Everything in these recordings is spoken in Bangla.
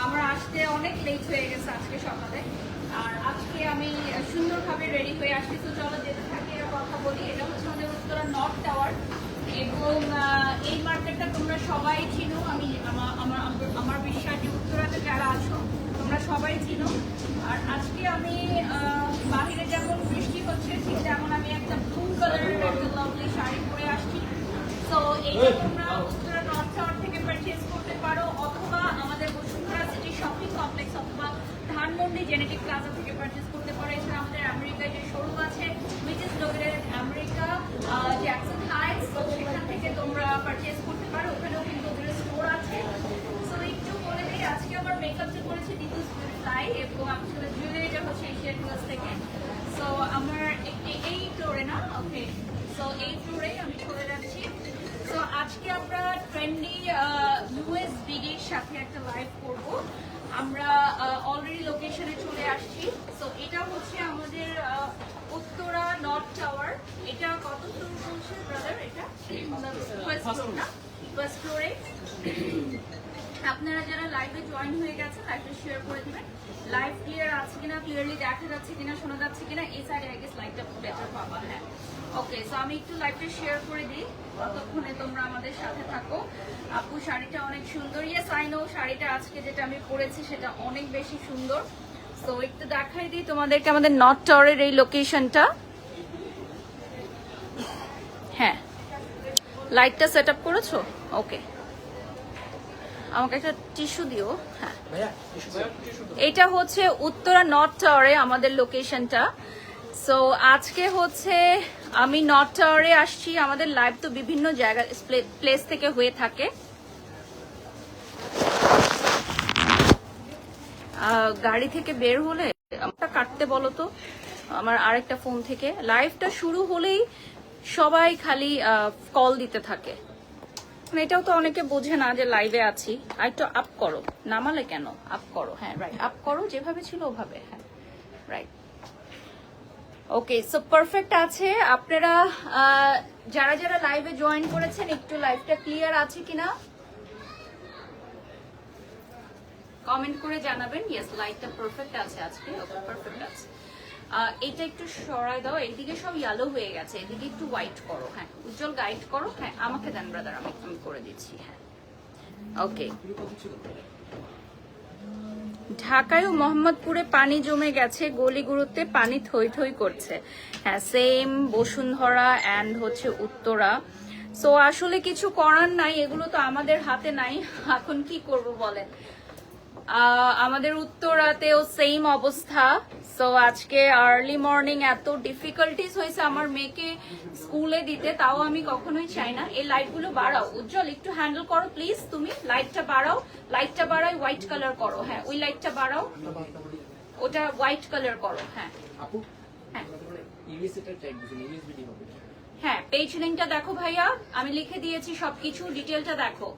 আমার আসতে অনেক লেট হয়ে গেছে আজকে সকালে। আর আজকে আমি সুন্দরভাবে রেডি হয়ে আসছি। তো চলো যেতে থাকি এর কথা বলি। এটা হচ্ছে আমাদের উত্তরা নর্থ টাওয়ার এবং এই মার্কেটটা তোমরা সবাই চিনো। আমি আমার বিশ্বাস যে উত্তরাতে যারা আছো তোমরা সবাই চিনো। আর আজকে আমি বাহিরে যেমন বৃষ্টি হচ্ছে ঠিক তেমন আমি একটা ব্লু কালারের একটা লাভলি শাড়ি পরে আসছি। তো এইটা তোমরা উত্তরা নর্থ টাওয়ার থেকে পারচেজ করতে পারো অথবা আমাদের বসুন্ধরা সিটি শপিং কমপ্লেক্স অথবা ধানমন্ডি জেনেটিক প্লাজা থেকে পারচেজ করতে পারো। এছাড়া আমাদের আমেরিকায় যে শোরুম আছে which is located America Jackson Heights, তো সেখান থেকে তোমরা পারচেজ করতে পারো। ওখানেও কিন্তু ওদের স্টোর আছে। সো একটু বলে দিই আজকে আমার মেকআপটা করেছে দিতুস বিউটিফ্লাই এবং আসলে জুয়েলারিটা হচ্ছে এশিয়ান প্লাস থেকে। সো আমার এই ফ্লোরে না ওকে, সো এই ফ্লোরেই আমি চলে যাচ্ছি। তো আজকে আমরা ট্রেন্ডি ইউএস বিগের সাথে একটা লাইভ করব। আমরা অলরেডি লোকেশনে চলে আসছি। তো এটা হচ্ছে আমাদের উত্তরা নর্থ টাওয়ার। এটা কত ফ্লোর বলছে ব্রাদার? এটা ফার্স্ট ফ্লোর না, ফার্স্ট ফ্লোরে। আপনারা যারা লাইভে জয়েন হয়ে গেছেন লাইভটা শেয়ার করে দিবেন। লাইভ ক্লিয়ার আছে কিনা, ক্লিয়ারলি দেখা যাচ্ছে কিনা, শোনা যাচ্ছে কিনা। এই সাইডে আই গেস লাইভটা বেটার পাবা। হ্যাঁ ওকে, সো আমি একটু লাইভটা শেয়ার করে দিই ততক্ষণে তোমরা আমাদের সাথে থাকো। আপু শাড়িটা অনেক সুন্দর। ইয়েস আই নো, শাড়িটা আজকে যেটা আমি পরেছি সেটা অনেক বেশি সুন্দর। সো একটু দেখাই দিই তোমাদেরকে আমাদের নর্থ টাওয়ারের এই লোকেশনটা। হ্যাঁ, লাইটটা সেট আপ করেছো? ওকে, আমাকে একটা টিস্যু দিও। হ্যাঁ, এটা হচ্ছে উত্তরা নর্থ টাওয়ারে আমাদের লোকেশনটা। সো আজকে হচ্ছে আমি নর্থ টাওয়ারে আসছি। আমাদের লাইভ তো বিভিন্ন জায়গা প্লেস থেকে হয়ে থাকে। গাড়ি থেকে বের হলে আমারটা কাটতে বলো তো, আমার আরেকটা ফোন থেকে লাইভটা শুরু হলেই সবাই খালি কল দিতে থাকে। এটাও তো অনেকে বোঝে না যে লাইভে আছি। আর একটু আপ করো, নামালে কেন? আপ করো। হ্যাঁ রাইট, আপ করো, যেভাবে ছিল ওভাবে। হ্যাঁ রাইট, ওকে। সো পারফেক্ট আছে। আপনারা যারা যারা লাইভে জয়েন করেছেন একটু লাইভটা ক্লিয়ার আছে কিনা কমেন্ট করে জানাবেন। ইয়েস, লাইটটা পারফেক্ট আছে আজকে। ওকে, পারফেক্ট আছে। এটা একটু সরাই দাও, এইদিকে সব ইয়েলো হয়ে গেছে, এদিকে একটু হোয়াইট করো। হ্যাঁ উজ্জ্বল, গাইড করো। হ্যাঁ আমাকে দেন ব্রাদার, আমি করে দিচ্ছি। হ্যাঁ ওকে। ঢাকায় ও মোহাম্মদপুরে পানি জমে গেছে, গলিগুলোতে পানি থই থই করছে। হ্যাঁ সেম বসুন্ধরা অ্যান্ড হচ্ছে উত্তরা। সো আসলে কিছু করার নাই, এগুলো তো আমাদের হাতে নাই। এখন কি করব বলেন। আমাদের উত্তরাতেও সেম অবস্থা। সো আজকে আর্লি মর্নিং এত ডিফিকাল্টিস হয়েছে আমার মেয়েকে স্কুলে দিতে, তাও আমি কখনোই চাই না। এই লাইটগুলো বাড়াও উজ্জ্বল, একটু হ্যান্ডেল করো প্লিজ। তুমি লাইটটা বাড়াও, লাইটটা বাড়াই, হোয়াইট কালার করো। হ্যাঁ ওই লাইটটা বাড়াও, ওটা হোয়াইট কালার করো। হ্যাঁ হ্যাঁ হ্যাঁ, পেজ লিঙ্কটা দেখো ভাইয়া, আমি লিখে দিয়েছি সবকিছু, ডিটেলটা দেখো।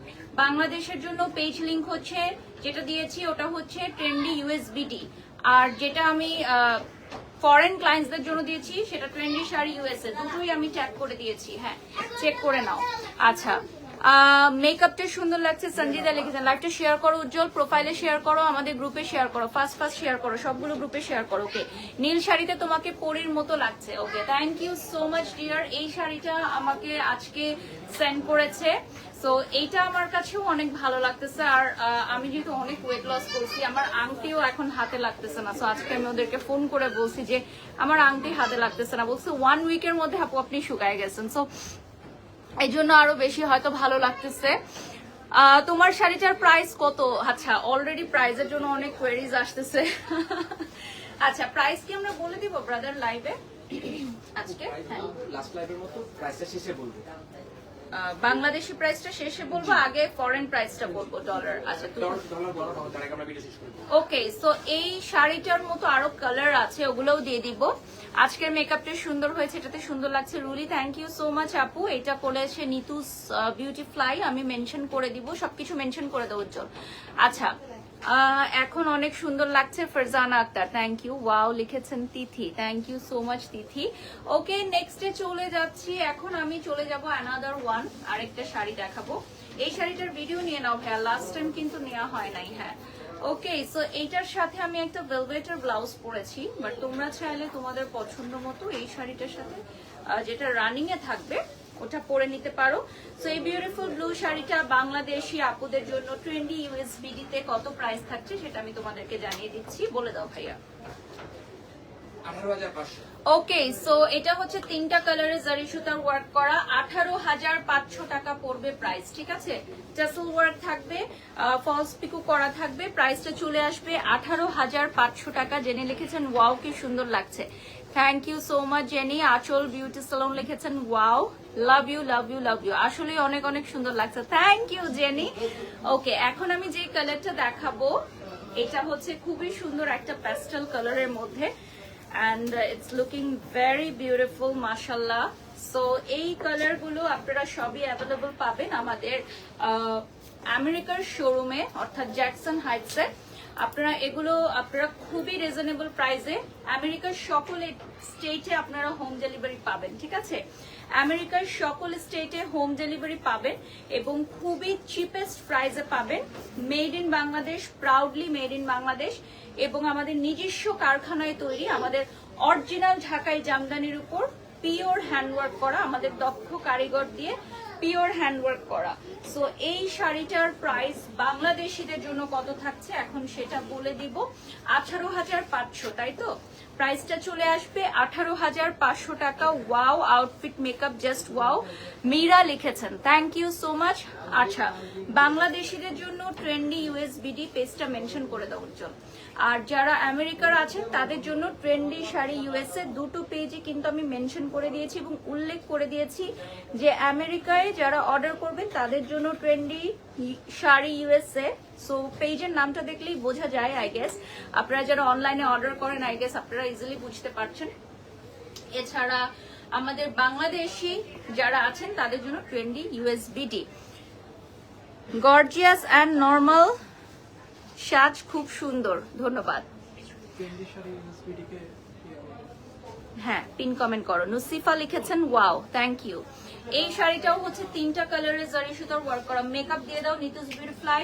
বাংলাদেশের জন্য পেজ লিঙ্ক হচ্ছে যেটা দিয়েছি ওটা হচ্ছে ট্রেন্ডি ইউএসবিডি, আর যেটা আমি ফরেন ক্লায়েন্টসদের জন্য দিয়েছি সেটা ট্রেন্ডি শাড়ি ইউএসএ, দুটোই আমি ট্যাগ করে দিয়েছি। হ্যাঁ চেক করে নাও। আচ্ছা, মেকআপটা সুন্দর লাগছে সঞ্জিতা লিখেছেন। লাইভটা শেয়ার করো উজ্জ্বল, প্রোফাইলে শেয়ার করো, আমাদের গ্রুপে শেয়ার করো, ফার্স্ট শেয়ার করো, সবগুলো গ্রুপে শেয়ার করো। ওকে, নীল শাড়িতে তোমাকে পরীর মতো লাগছে। Okay, thank you so much dear. এই শাড়িটা আমাকে আজকে সেন্ড করেছে। সো এইটা আমার কাছেও অনেক ভালো লাগতেছে। আর আমি যেহেতু অনেক ওয়েট লস করছি, আমার আংটিও এখন হাতে লাগতেছে না। সো আজকে আমি ওদেরকে ফোন করে বলছি যে আমার আংটি হাতে লাগতেছে না। বলছে 1 উইকের মধ্যে আপু আপনি শুকায় গেছেন। সো এই জন্য আরো বেশি হয়তো ভালো লাগতেছে। তোমার শাড়িটার প্রাইস কত? আচ্ছা, অলরেডি প্রাইসের জন্য অনেক কোয়েরিজ আসতেছে। আচ্ছা, প্রাইস কি আমরা বলে দিব ব্রাদার লাইভে আজকে? হ্যাঁ, লাস্ট লাইভের মতো প্রাইসটা শেষে বলবো। বাংলাদেশি প্রাইসটা শেষে বলবো, আগে ফরেন প্রাইসটা বলবো ডলার। আচ্ছা ওকে। সো এই শাড়িটার মতো আরো কালার আছে, ওগুলোও দিয়ে দিব। আজকের মেকআপটা সুন্দর হয়েছে, এটাতে সুন্দর লাগছে। Really thank you so much আপু। এটা বলেছে নিতুস বিউটিফ্লাই, আমি মেনশন করে দিব, সবকিছু মেনশন করে দেবো উজ্জ্বল। আচ্ছা, এখন অনেক সুন্দর লাগছে। Farzana Akter thank you. Wow লিখেছেন Tithi, thank you so much Tithi. Okay, নেক্সটে চলে যাচ্ছি। এখন আমি চলে যাব অ্যানাদার ওয়ান, আরেকটা শাড়ি দেখাবো। এই শাড়িটার ভিডিও নিয়ে নাও ভাইয়া, লাস্ট টাইম কিন্তু নেওয়া হয় নাই। হ্যাঁ ওকে, সো এইটার সাথে আমি একটা ভেলভেটের ব্লাউজ পরেছি, বাট তোমরা চাইলে তোমাদের পছন্দ মতো এই শাড়িটার সাথে যেটা রানিং এ থাকবে ওটা পরে নিতে পারো। সো এই বিউটিফুল ব্লু শাড়িটা বাংলাদেশি আপুদের জন্য ট্রেন্ডি ইউএসবিডি তে কত প্রাইস থাকছে সেটা আমি তোমাদেরকে জানিয়ে দিচ্ছি, বলে দাও ভাইয়া। 18,500। ওকে, সো এটা হচ্ছে 3টা কালারের জারি সুতার ওয়ার্ক করা, 18,500 টাকা পড়বে প্রাইস, ঠিক আছে। টাসেল ওয়ার্ক থাকবে, ফলস পিকো করা থাকবে, প্রাইসটা চলে আসবে 18,500 টাকা। জেনে লিখেছেন ওয়াও কি সুন্দর লাগছে, thank you so much Jenny. Anchal beauty salon লিখেছেন wow, love you love you love you, আসলে অনেক অনেক সুন্দর লাগছে, থ্যাংক ইউ জেনি। ওকে, এখন আমি যে কালারটা দেখাবো এটা হচ্ছে খুবই সুন্দর একটা প্যাস্টেল কালারের মধ্যে, and it's looking very beautiful mashallah. So এই কালার গুলো আপনারা সবই অ্যাভেলেবল পাবেন আমাদের আমেরিকার শোরুমে, অর্থাৎ জ্যাকসন হাইটসে। আপনারা এগুলো আপনারা খুবই রিজনেবল প্রাইসে আমেরিকার সকল স্টেটে আপনারা হোম ডেলিভারি পাবেন, ঠিক আছে। আমেরিকার সকল স্টেটে হোম ডেলিভারি পাবেন এবং খুবই চিপেস্ট প্রাইসে পাবেন। Made in Bangladesh, proudly made in Bangladesh, এবং আমাদের নিজস্ব কারখানায় তৈরি, আমাদের অরিজিনাল ঢাকাই জামদানির উপর পিওর হ্যান্ডওয়ার্ক করা, আমাদের দক্ষ কারিগর দিয়ে পিওর হ্যান্ডওয়ার্ক করা। সো এই শাড়িটার প্রাইস বাংলাদেশিদের জন্য কত থাকছে এখন সেটা বলে দিব, 18,500, তাই তো। প্রাইসটা চলে আসবে 18,500 টাকা। Wow, outfit makeup just wow, Meera লিখেছেন, থ্যাংক ইউ সো মাচ। আচ্ছা, বাংলাদেশিদের জন্য ট্রেন্ডি ইউএসবিডি পেজটা মেনশন করে দেওয়ার জন্য, আর যারা আমেরিকার আছেন তাদের জন্য ট্রেন্ডি শাড়ি ইউএসএ, দুটো পেজে কিন্তু আমি মেনশন করে দিয়েছি এবং উল্লেখ করে দিয়েছি যে আমেরিকায় যারা অর্ডার করবেন তাদের জন্য ট্রেন্ডি শাড়ি ইউএসএ। সো পেজের নামটা দেখলেই বোঝা যায়, আই গেস আপনারা যারা অনলাইনে অর্ডার করেন আই গেস আপনারা ইজিলি বুঝতে পারছেন। এছাড়া আমাদের বাংলাদেশি যারা আছেন তাদের জন্য ট্রেন্ডি ইউএসবিডি। গর্জিয়াস অ্যান্ড নর্মাল সাজ খুব সুন্দর, ধন্যবাদ। হ্যাঁ, পিন কমেন্ট করো। নুসিফা লিখেছেন ওয়াও, থ্যাংক ইউ। এই শাড়িটাও হচ্ছে 3টা কালারের জারি সুতার ওয়ার্ক করা। মেকআপ দিয়ে দাও নিতুস বিউটিফ্লাই।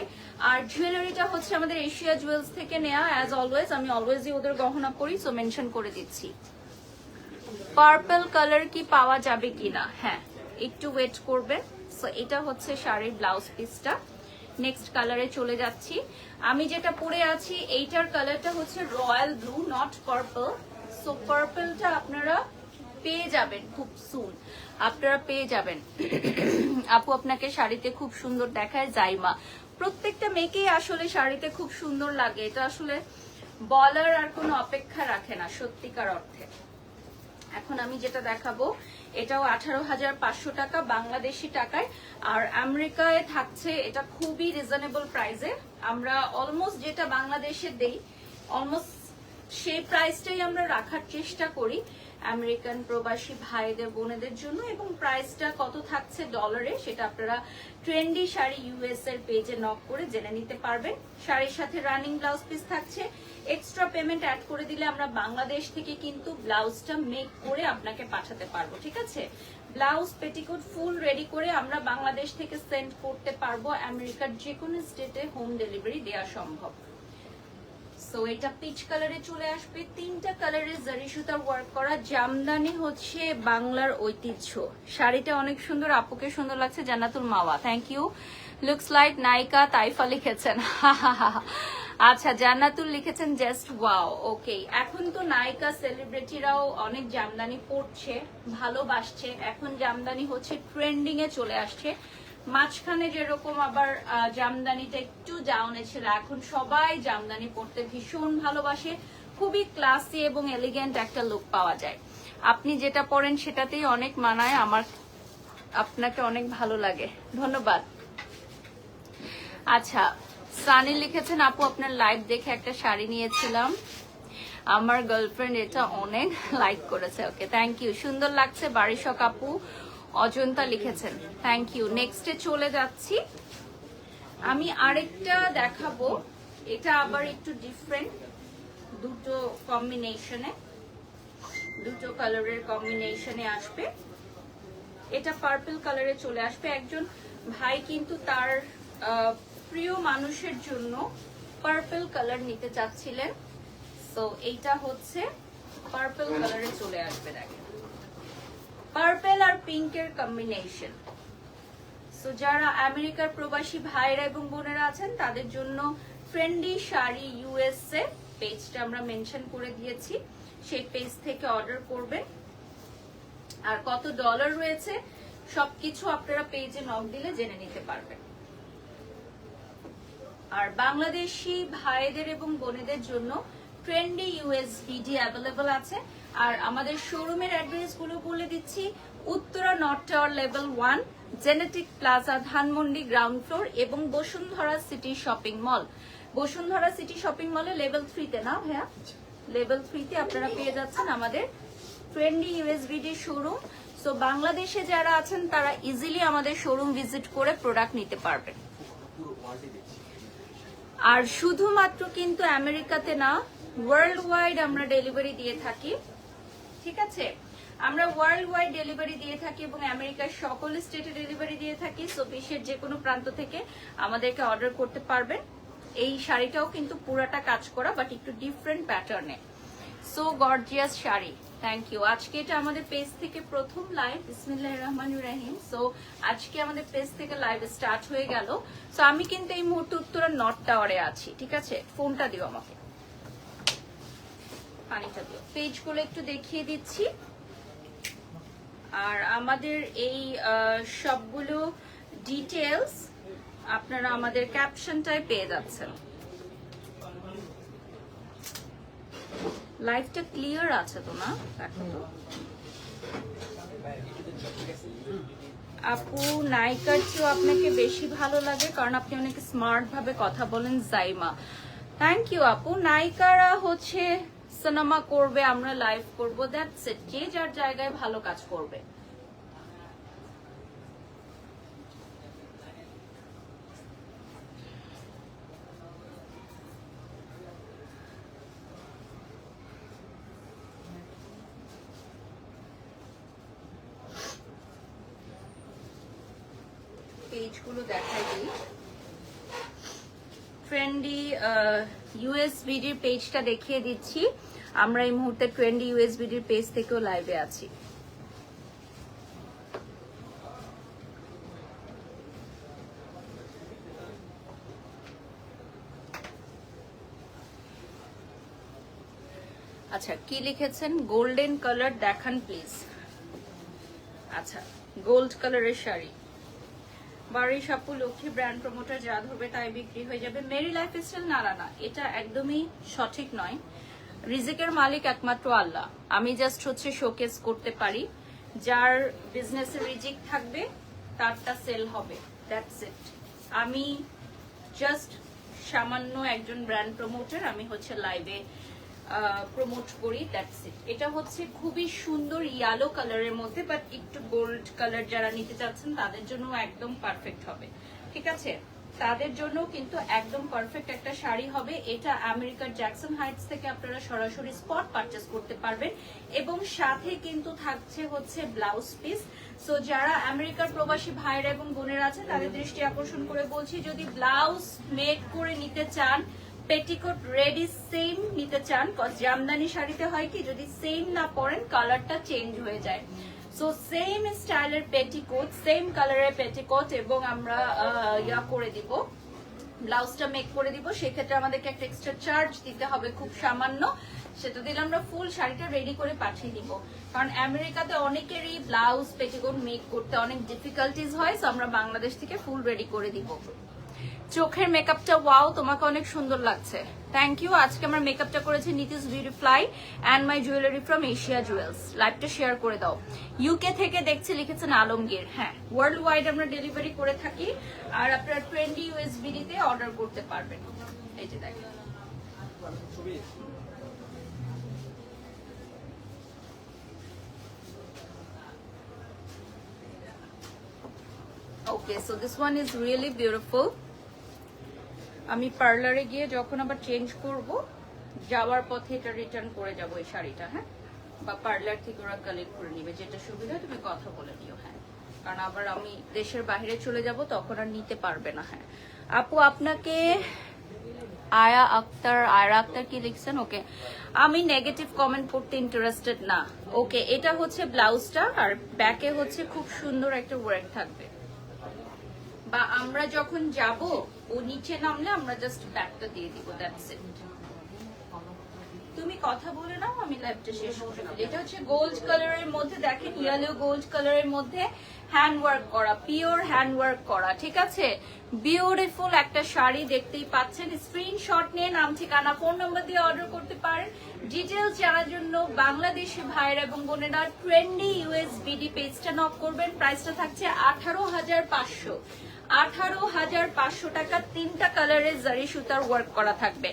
আর জুয়েলারিটা হচ্ছে আমাদের এশিয়া জুয়েলস থেকে নেওয়া, অ্যাজ অলওয়েজ আমি অলওয়েজই ওদের গহনা পরি, সো মেনশন করে দিচ্ছি। পার্পল কালার কি পাওয়া যাবে কিনা, হ্যাঁ একটু ওয়েট করবে। সো এটা হচ্ছে শাড়ির ব্লাউজ পিসটা। নেক্সট কালারে চলে যাচ্ছি। আমি যেটা পরে আছি এইটার কালারটা হচ্ছে royal blue, not purple. So পার্পলটা আপনারা পেয়ে যাবেন খুব সুন, আপনারা পেয়ে যাবেন। আপু আপনাকে শাড়িতে খুব সুন্দর দেখায় জাইমা। প্রত্যেকটা মেয়েকেই আসলে শাড়িতে খুব সুন্দর লাগে, এটা আসলে বলার আর কোনো অপেক্ষা রাখে না সত্যিকার অর্থে। এখন আমি যেটা দেখাবো এটাও 18,500 টাকা বাংলাদেশি টাকায়, আর আমেরিকায় থাকছে এটা খুবই রিজনেবল প্রাইসে। আমরা অলমোস্ট যেটা বাংলাদেশে দেই অলমোস্ট সেই প্রাইসটাই আমরা রাখার চেষ্টা করি আমেরিকান প্রবাসী ভাইদের বোনেদের জন্য। এবং প্রাইসটা কত থাকছে ডলারে সেটা আপনারা ট্রেন্ডি শাড়ি ইউএস এর পেজে নক করে জেনে নিতে পারবেন। শাড়ির সাথে রানিং ব্লাউজ পিস থাকছে, এক্সট্রা পেমেন্ট অ্যাড করে দিলে আমরা বাংলাদেশ থেকে কিন্তু ব্লাউজটা মেক করে আপনাকে পাঠাতে পারবো, ঠিক আছে। ব্লাউজ পেটিকোট ফুল রেডি করে আমরা বাংলাদেশ থেকে সেন্ড করতে পারবো, আমেরিকার যে কোনো স্টেটে হোম ডেলিভারি দেওয়া সম্ভব। সো এটা পিচ কালারে চলে আসবে, 3টা কালারের জারি সুতার ওয়ার্ক করা। জামদানি হচ্ছে বাংলার ঐতিহ্য। শাড়িটা অনেক সুন্দর, আপুকে সুন্দর লাগছে। জান্নাতুল মাওয়া, থ্যাংক ইউ। লুকস লাইক নায়িকা তাইফা লিখেছেন। আচ্ছা, জান্নাতুল লিখেছেন জাস্ট ওয়াও। ওকে, এখন তো নায়িকা সেলিব্রিটিরাও অনেক জামদানি পরছে, ভালোবাসছে। এখন জামদানি হচ্ছে ট্রেন্ডিং এ চলে আসছে। মাঝখানে যেরকম আবার জামদানিটা একটু ডাউনে ছিল, এখন সবাই জামদানি পরতে ভীষণ ভালোবাসে। খুবই ক্লাসি এবং এলিগেন্ট একটা লুক পাওয়া যায়। আপনি যেটা পরেন সেটাতেই অনেক মানায়, আমার আপনাকে অনেক ভালো লাগে, ধন্যবাদ। আচ্ছা, সানি লিখেছেন আপু আপনার লাইভ দেখে একটা শাড়ি নিয়েছিলাম, আমার গার্লফ্রেন্ড এটা অনেক লাইক করেছে। ওকে, থ্যাংক ইউ, সুন্দর লাগছে। বারিশক আপু অজন্তা লিখেছেন, থ্যাংক ইউ। নেক্সটে চলে যাচ্ছি। আমি আরেকটা দেখাবো, এটা আবার একটু ডিফারেন্ট, দুটো কম্বিনেশনে, দুটো কালারের কম্বিনেশনে আসবে। এটা পার্পল কালারে চলে আসবে। একজন ভাই কিন্তু তার প্রিয় মানুষের জন্য পার্পল কালার নিতে চাচ্ছিলেন, সো এইটা হচ্ছে পার্পল কালারে চলে আসবে। দেখেন পার্পল আর পিঙ্কের কম্বিনেশন। সো যারা আমেরিকার প্রবাসী ভাইরা এবং বোনেরা আছেন তাদের জন্য ট্রেন্ডি শাড়ি ইউএসএ পেজটা আমরা মেনশন করে দিয়েছি, সেই পেজ থেকে অর্ডার করবেন। আর কত ডলার রয়েছে সবকিছু আপনারা পেজে নক দিলে জেনে নিতে পারবেন। আর বাংলাদেশি ভাইদের এবং বোনেদের জন্য ট্রেন্ডি ইউএসবিডি অ্যাভেলেবল আছে। আর আমাদের শোরুমের অ্যাড্রেস গুলো বলে দিচ্ছি, Uttara north tower level 1, genetic plaza Dhanmondi ground floor এবং Bashundhara city shopping mall. Bashundhara city shopping মলে লেভেল 3 তে না ভাইয়া, লেভেল 3 তে আপনারা পেয়ে যাচ্ছেন আমাদের ট্রেন্ডি ইউএসবিডি শোরুম। সো বাংলাদেশে যারা আছেন তারা ইজিলি আমাদের শোরুম ভিজিট করে প্রোডাক্ট নিতে পারবেন। আর শুধুমাত্র কিন্তু আমেরিকাতে না, ওয়ার্ল্ড ওয়াইড আমরা ডেলিভারি দিয়ে থাকি। ঠিক আছে, আমরা ওয়ার্ল্ড ওয়াইড ডেলিভারি দিয়ে থাকি এবং আমেরিকার সকল স্টেটে ডেলিভারি দিয়ে থাকি। সো বিশ্বের যে কোনো প্রান্ত থেকে আমাদেরকে অর্ডার করতে পারবেন। এই শাড়িটাও কিন্তু পুরাটা কাজ করা, বাট একটু ডিফারেন্ট প্যাটার্নে। So gorgeous sari. Thank you. আজকে এটা আমাদের পেজ থেকে প্রথম লাইভ। বিসমিল্লাহির রহমানির রহিম। সো আজকে আমাদের পেজ থেকে লাইভ স্টার্ট হয়ে গেল। সো আমি কিন্তু এই মুহূর্তে উত্তরা নর্থ টাওয়ারে আছি। ঠিক আছে, ফোনটা দিও আমাকে, পানিটা দিও। পেজগুলো একটু দেখিয়ে দিচ্ছি। আর আমাদের এই সবগুলো ডিটেলস আপনারা আমাদের ক্যাপশনটায় পেয়ে যাচ্ছেন। লাইভটা ক্লিয়ার আছে তো না? দেখো তো আপু, নায়িকার চেয়েও আপনাকে বেশি ভালো লাগে কারণ আপনি অনেক স্মার্ট ভাবে কথা বলেন। জাইমা, থ্যাংক ইউ আপু। নায়িকারা হচ্ছে সিনেমা করবে, আমরা লাইভ করব, দ্যাটস ইট। যে যার জায়গায় ভালো কাজ করবে। পেজগুলো দেখাই দিই। ট্রেন্ডি ইউএসবিডির পেজটা দেখিয়ে দিচ্ছি। আমরা এই মুহূর্তে ট্রেন্ডি ইউএসবিডির পেজ থেকেও লাইভে আছি। আচ্ছা, কি লিখেছেন? গোল্ডেন কালার দেখান প্লিজ। আচ্ছা, গোল্ড কালারের শাড়ি। বারিশ আপু, লক্ষ্মী ব্র্যান্ড প্রমোটার, যা ধরবে তাই বিক্রি হয়ে যাবে। মেরি লাইফস্টাইল, না না না, এটা একদমই সঠিক নয়। রিজিকের মালিক একমাত্র আল্লাহ। আমি জাস্ট হচ্ছে শোকেস করতে পারি। যার বিজনেসে রিজিক থাকবে তারটা সেল হবে, দ্যাটস ইট। আমি জাস্ট সামান্য একজন ব্র্যান্ড প্রমোটার, আমি হচ্ছে লাইভে প্রমোট করি, দ্যাটস ইট। এটা হচ্ছে খুবই সুন্দর ইয়েলো কালারের মধ্যে, বাট একটু গোল্ড কালার যারা নিতে চাচ্ছেন তাদের জন্য একদম পারফেক্ট হবে। ঠিক আছে, তাদের জন্য কিন্তু একদম পারফেক্ট একটা শাড়ি হবে। এটা আমেরিকার জ্যাকসন হাইটস থেকে আপনারা সরাসরি স্পট পারচেস করতে পারবেন এবং সাথে কিন্তু থাকছে হচ্ছে ব্লাউজ পিস। সো যারা আমেরিকার প্রবাসী ভাইরা এবং বোনেরা আছে তাদের দৃষ্টি আকর্ষণ করে বলছি, যদি ব্লাউজ মেক করে নিতে চান, পেটিকোট রেডি সেম নিতে চান, জামদানি শাড়িতে হয় কি যদি সেম না পরেন কালারটা চেঞ্জ হয়ে যায়। সো সেম স্টাইলের পেটিকোট, সেম কালারের পেটিকোট এবং আমরা ইয়া করে দিব, ব্লাউজটা মেক করে দিব। সেক্ষেত্রে আমাদেরকে একটা এক্সট্রা চার্জ দিতে হবে, খুব সামান্য। সেটা দিলে আমরা ফুল শাড়িটা রেডি করে পাঠিয়ে দিব। কারণ আমেরিকাতে অনেকেরই ব্লাউজ পেটিকোট মেক করতে অনেক ডিফিকাল্টিজ হয়, সো আমরা বাংলাদেশ থেকে ফুল রেডি করে দিব। চোখের মেকআপটা ওয়াও, তোমাকে অনেক সুন্দর লাগছে, থ্যাংক ইউ। আজকে আমার মেকআপটা করেছে Nitish beauty fly and my jewellery from Asia jewels. লাইভটা শেয়ার করে দাও। ইউকে থেকে দেখছি, লিখেছেন আলমগীর। হ্যাঁ, ওয়ার্ল্ড ওয়াইড আমরা ডেলিভারি করে থাকি। আর আপনারা ট্রেন্ডি ইউএসবিডি তে অর্ডার করতে পারবেন। এই যে দেখেন, okay. So this one is really beautiful. আমি পার্লারে গিয়ে যখন আবার চেঞ্জ করব, যাওয়ার পথে এটা রিটার্ন করে যাব এই শাড়িটা। হ্যাঁ, বা পার্লার থেকে ওরা কালেক্ট করে নিবে, যেটা সুবিধা তুমি কথা বলে নিও। হ্যাঁ, কারণ আবার আমি দেশের বাইরে চলে যাব, তখন আর নিতে পারবে না। হ্যাঁ আপু, আপনাকে আয়রা আক্তার কি লিখছেন? ওকে, আমি নেগেটিভ কমেন্ট পড়তে ইন্টারেস্টেড না। ওকে, এটা হচ্ছে ব্লাউজটা, আর ব্যাকে হচ্ছে খুব সুন্দর একটা ওয়ার্ক থাকবে, বা আমরা যখন যাব ও নিচে নামলে আমরা জাস্ট ব্যাকটা দিয়ে দিব, দ্যাটস ইট। তুমি কথা বলে নাও, আমি লাইভটা শেষ করে ফেলি। এটা হচ্ছে গোল্ড কালারের মধ্যে, দেখেন ইয়েলো গোল্ড কালারের মধ্যে হ্যান্ড ওয়ার্ক করা, পিওর হ্যান্ড ওয়ার্ক করা, ঠিক আছে? বিউটিফুল একটা শাড়ি দেখতেই পাচ্ছেন। স্ক্রিনশট নিয়ে নাম, ঠিকানা, ফোন নাম্বার দিয়ে অর্ডার করতে পারেন। ডিটেলস জানার জন্য বাংলাদেশি ভাইয়ের এবং বোনেরা ট্রেন্ডি ইউএসবিডি পেজটা নক করবেন। প্রাইসটা থাকছে 18,500, 18,500 টাকা। 3টা কালারের জারি সুতার ওয়ার্ক করা থাকবে,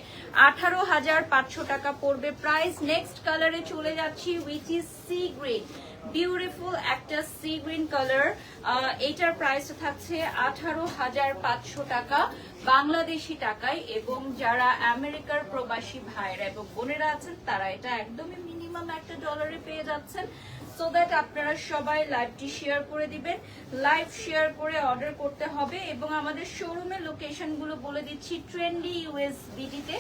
18,500 টাকা পড়বে প্রাইস। নেক্সট কালারে চলে যাচ্ছি, which is sea green, beautiful একটা সি গ্রিন কালার। এটার প্রাইস থাকছে 18,500 টাকা বাংলাদেশি টাকায়। এবং যারা আমেরিকার প্রবাসী ভাইরা এবং বোনেরা আছেন তারা এটা একদমই মিনিমাম $1 পেয়ে যাচ্ছেন। সো দ্যাট আপনারা সবাই লাইভটি শেয়ার করে দিবেন, লাইভ শেয়ার করে অর্ডার করতে হবে। এবং আমাদের শোরুমের লোকেশনগুলো বলে দিচ্ছি, ট্রেন্ডি ইউএসবিডিতে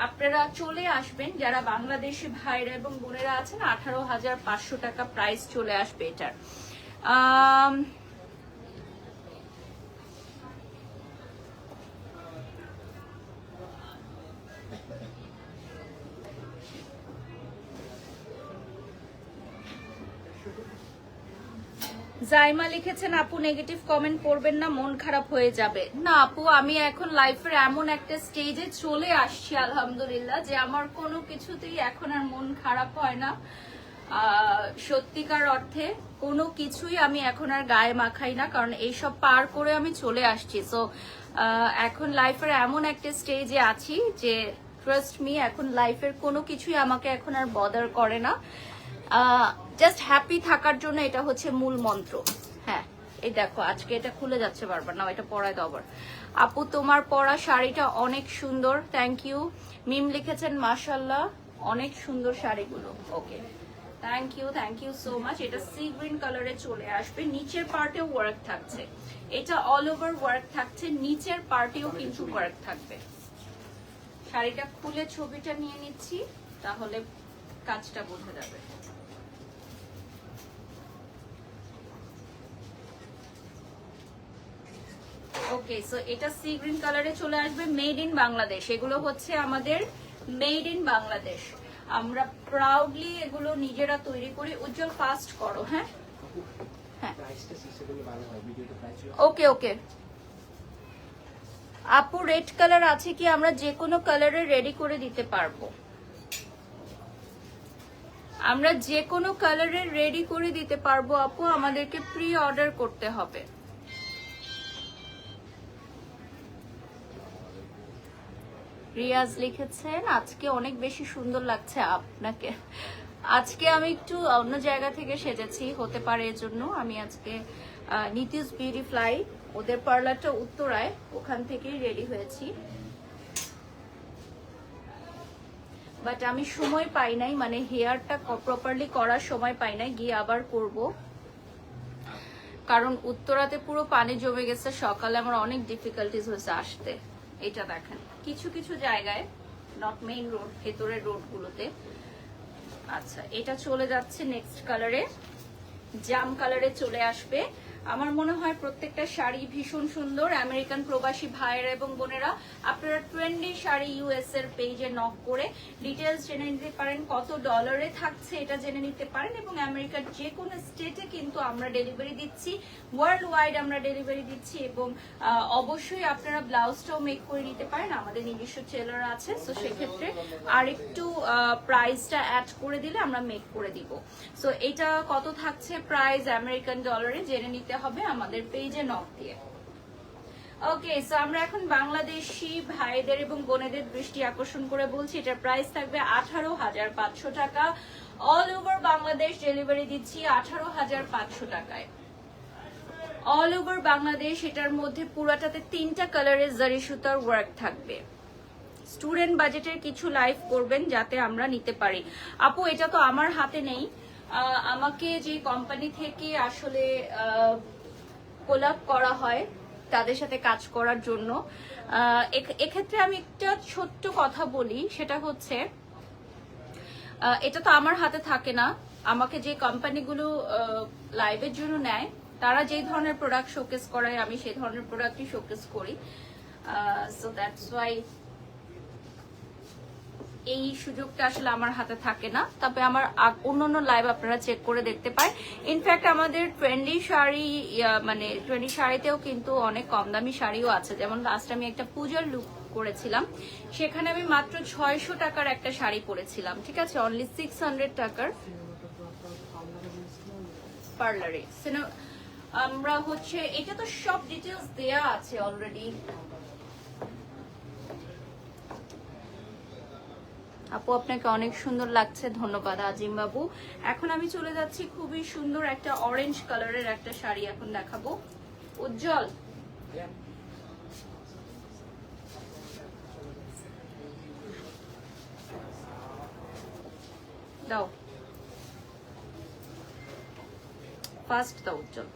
আপনারা চলে আসবেন যারা বাংলাদেশি ভাইরা এবং বোনেরা আছেন। 18,500 টাকা প্রাইস চলে আসবে এটার। জাইমা লিখেছেন, আপু নেগেটিভ কমেন্ট করবেন না, মন খারাপ হয়ে যাবে। না আপু, আমি এখন লাইফের এমন একটা স্টেজে চলে আসছি আলহামদুলিল্লাহ যে আমার কোনো কিছুতেই এখন আর মন খারাপ হয় না। সত্যিকার অর্থে কোনো কিছুই আমি এখন আর গায়ে মাখাই না, কারণ এইসব পার করে আমি চলে আসছি। সো এখন লাইফের এমন একটা স্টেজে আছি যে ট্রাস্ট মি, এখন লাইফের কোনো কিছুই আমাকে এখন আর বদার করে না। জাস্ট হ্যাপি থাকার জন্য এটা হচ্ছে মূল মন্ত্র। হ্যাঁ, এই দেখো আজকে এটা খুলে যাচ্ছে বারবার, না এটা পরায় দাও আবার। আপু তোমার পরা শাড়িটা অনেক সুন্দর, থ্যাংক ইউ। মিম লিখেছেন মাশাআল্লাহ, অনেক সুন্দর শাড়িগুলো। ওকে, থ্যাংক ইউ সো মাচ। এটা সি গ্রিন কালারে চলে আসবে, নিচের পার্টেও ওয়ার্ক থাকছে, এটা অল ওভার ওয়ার্ক থাকছে, নিচের পার্টেও কিন্তু ওয়ার্ক থাকবে। শাড়িটা খুলে ছবিটা নিয়ে নিচ্ছি, তাহলে কাজটা বোঝা যাবে। ওকে, সো এটা সি গ্রিন কালারে চলে আসবে, মেড ইন বাংলাদেশ। এগুলো হচ্ছে আমাদের মেড ইন বাংলাদেশ, আমরা প্রাউডলি এগুলো নিজেরা তৈরি করি। উজ্জ্বল ফাস্ট করো। হ্যাঁ হ্যাঁ, ওকে ওকে। আপু রেড কালার আছে কি? আমরা যে কোনো কালারে রেডি করে দিতে পারবো, আমরা যে কোনো কালারে রেডি করে দিতে পারবো আপু, আমাদেরকে প্রি অর্ডার করতে হবে। রিয়াজ লিখেছেন, আজকে অনেক বেশি সুন্দর লাগছে আপনাকে। আজকে আমি একটু অন্য জায়গা থেকে সেজেছি, হতে পারে এজন্য। আমি আজকে নিতিশ বিউটি ফ্লাই, ওদের পার্লারটা উত্তরায়, ওখান থেকেই রেডি হয়েছি। বাট আমি সময় পাই নাই, মানে হেয়ারটা প্রপারলি করার সময় পাই নাই, গিয়ে আবার করব। কারণ উত্তরাতে পুরো পানি জমে গেছে, সকালে আমার অনেক ডিফিকাল্টিজ হয়েছে আসতে। এটা দেখেন কিছু কিছু জায়গায়, নট মেইন রোড, ভেতরের রোডগুলোতে। আচ্ছা, এটা চলে যাচ্ছে নেক্সট কালারে, জাম কালারে চলে আসবে। আমার মনে হয় প্রত্যেকটা শাড়ি ভীষণ সুন্দর। আমেরিকান প্রবাসী ভাইয়েরা এবং বোনেরা, আপনারা ট্রেন্ডি শাড়ি ইউএস এর পেজে নক করে ডিটেলস জেনে নিতে পারেন, কত ডলারে থাকছে এটা জেনে নিতে পারেন। এবং আমেরিকার যে কোনো স্টেটে কিন্তু আমরা ডেলিভারি দিচ্ছি, ওয়ার্ল্ড ওয়াইড আমরা ডেলিভারি দিচ্ছি। এবং অবশ্যই আপনারা ব্লাউজটাও মেক করে নিতে পারেন, আমাদের নিজস্ব টেলার আছে। সো সেক্ষেত্রে আর একটু প্রাইসটা অ্যাড করে দিলে আমরা মেক করে দিব। সো এটা কত থাকছে প্রাইস আমেরিকান ডলারে জেনে নিতে হবে আমাদের পেজে নক দিয়ে। ওকে, সো আমরা এখন বাংলাদেশি ভাইদের এবং বোনেদের দৃষ্টি আকর্ষণ করে বলছি, এটার প্রাইস থাকবে 18,500 টাকা। অল ওভার বাংলাদেশ ডেলিভারি দিচ্ছি 18,500 টাকায়, অল ওভার বাংলাদেশ। এটার মধ্যে পুরাটাতে 3টা কালারের জারি সুতার ওয়ার্ক থাকবে। স্টুডেন্ট বাজেটের কিছু লাইভ করবেন যাতে আমরা নিতে পারি। আপু এটা তো আমার হাতে নেই, আমাকে যে কোম্পানি থেকে আসলে কোলাব করা হয় তাদের সাথে কাজ করার জন্য এক্ষেত্রে আমি একটা ছোট্ট কথা বলি, সেটা হচ্ছে এটা তো আমার হাতে থাকে না। আমাকে যে কোম্পানিগুলো লাইভের জন্য নেয়, তারা যে ধরনের প্রোডাক্ট শোকেস করায় আমি সেই ধরনের প্রোডাক্টই শোকেস করি। সো দ্যাটস ওয়াই এই সুযোগটা আসলে আমার হাতে থাকে না। তবে আমার অন্যান্য লাইভ আপনারা চেক করে দেখতে পারেন। ইনফ্যাক্ট আমাদের ট্রেন্ডি শাড়ি, মানে ট্রেন্ডি শাড়িতেও কিন্তু অনেক কম দামি শাড়িও আছে। যেমন লাস্ট আমি একটা পূজার লুক করেছিলাম, সেখানে আমি মাত্র 600 টাকার একটা শাড়ি পরেছিলাম, ঠিক আছে, অনলি 600 টাকার পার্লারে। আমরা হচ্ছে এটা তো সব ডিটেলস দেয়া আছে অলরেডি। আপু আপনাকে অনেক সুন্দর লাগছে, ধন্যবাদ আজিম বাবু। এখন আমি চলে যাচ্ছি খুবই সুন্দর একটা অরেঞ্জ কালারের একটা শাড়ি এখন দেখাবো। উজ্জ্বল, দাও ফার্স্ট দাও উজ্জ্বল।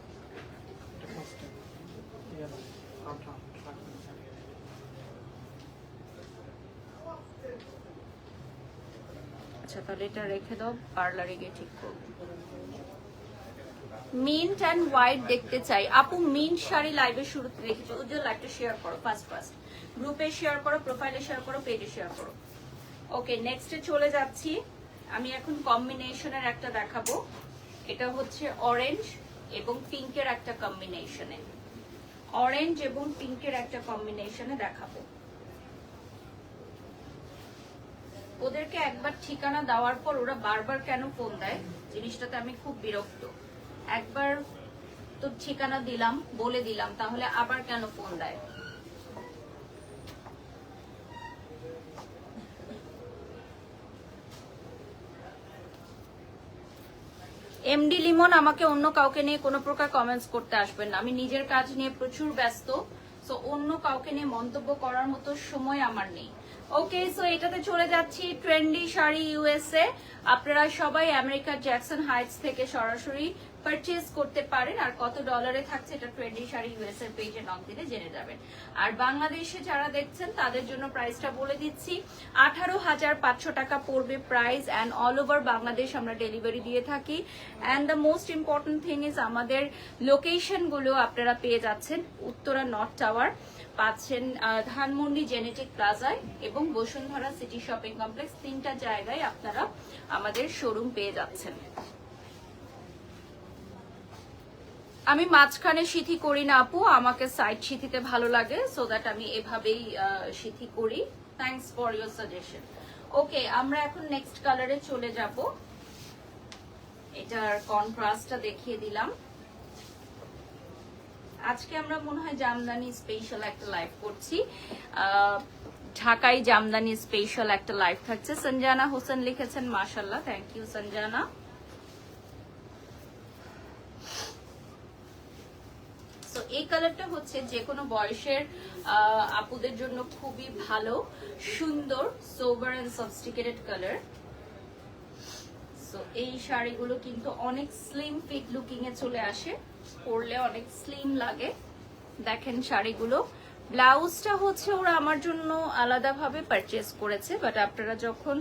আচ্ছা তাহলে এটা রেখে দাও, পার্লারে গিয়ে ঠিক করবো। মিন্ট অ্যান্ড হোয়াইট দেখতে চাই আপু। মিন্ট শাড়ি লাইভের শুরুতে দেখেছো, উজ্জ্বল লাইভটা শেয়ার করো, ফার্স্ট গ্রুপে শেয়ার করো, প্রোফাইলে শেয়ার করো, পেজে শেয়ার করো। ওকে, নেক্সটে চলে যাচ্ছি। আমি এখন কম্বিনেশনের একটা দেখাবো। এটা হচ্ছে অরেঞ্জ এবং পিঙ্কের একটা কম্বিনেশনে, অরেঞ্জ এবং পিঙ্কের একটা কম্বিনেশনে দেখাবো। ওদেরকে একবার ঠিকানা দেওয়ার পর ওরা বারবার কেন ফোন দেয়, জিনিসটাতে আমি খুব বিরক্ত। একবার তো ঠিকানা দিলাম, বলে দিলাম, তাহলে আবার কেন ফোন দেয়? এমডি লিমন, আমাকে অন্য কাউকে নিয়ে কোনো প্রকার কমেন্টস করতে আসবেন না। আমি নিজের কাজ নিয়ে প্রচুর ব্যস্ত, সো অন্য কাউকে নিয়ে মন্তব্য করার মতো সময় আমার নেই। ওকে, সো এটাতে চলে যাচ্ছি ট্রেন্ডি শাড়ি ইউএসএ। আপনারা সবাই আমেরিকার জ্যাকসন হাইটস থেকে সরাসরি পারচেজ করতে পারেন। আর কত ডলারে থাকছে এটা ট্রেন্ডি শাড়ি ইউএসএ পেজে নক দিলে জেনে যাবেন। আর বাংলাদেশে যারা দেখছেন তাদের জন্য প্রাইসটা বলে দিচ্ছি, 18,500 টাকা পড়বে price, and all over Bangladesh আমরা ডেলিভারি দিয়ে থাকি। And the most important thing is আমাদের লোকেশনগুলো আপনারা পেয়ে যাচ্ছেন উত্তরা নর্থ টাওয়ার, পাচ্ছেন ধানমন্ডি জেনেটিক প্লাজায় এবং বসুন্ধরা সিটি শপিং কমপ্লেক্স। 3টা জায়গায় আপনারা আমাদের শোরুম পেয়ে যাচ্ছেন। আমি মাঝখানে সিথি করি না আপু, আমাকে সাইড সিথিতে ভালো লাগে, সো দ্যাট আমি এভাবেই সিথি করি। Thanks for your suggestion. Okay, আমরা এখন নেক্সট কালারে চলে যাব। এটার কন্ট্রাস্টটা দেখিয়ে দিলাম। আজকে আমরা মনে হয় জামদানি স্পেশাল একটা লাইভ করছি, ঢাকাই জামদানি স্পেশাল একটা লাইভ থাকছে। সঞ্জানা হোসেন লিখেছেন, মাশাআল্লাহ, থ্যাংক ইউ সঞ্জানা। তো এই কালারটা হচ্ছে যে কোনো বয়সের আপুদের জন্য খুবই ভালো, সুন্দর, সোবার এন্ড সফিস্টিকেটেড কালার। সো এই শাড়িগুলো কিন্তু অনেক স্লিম ফিট লুকিং এ চলে আসে, পরলে অনেক স্লিম লাগে। দেখেন শাড়িগুলো, ব্লাউজটা হচ্ছে ওরা আমার জন্য আলাদাভাবে পারচেজ করেছে, বাট আপনারা যখন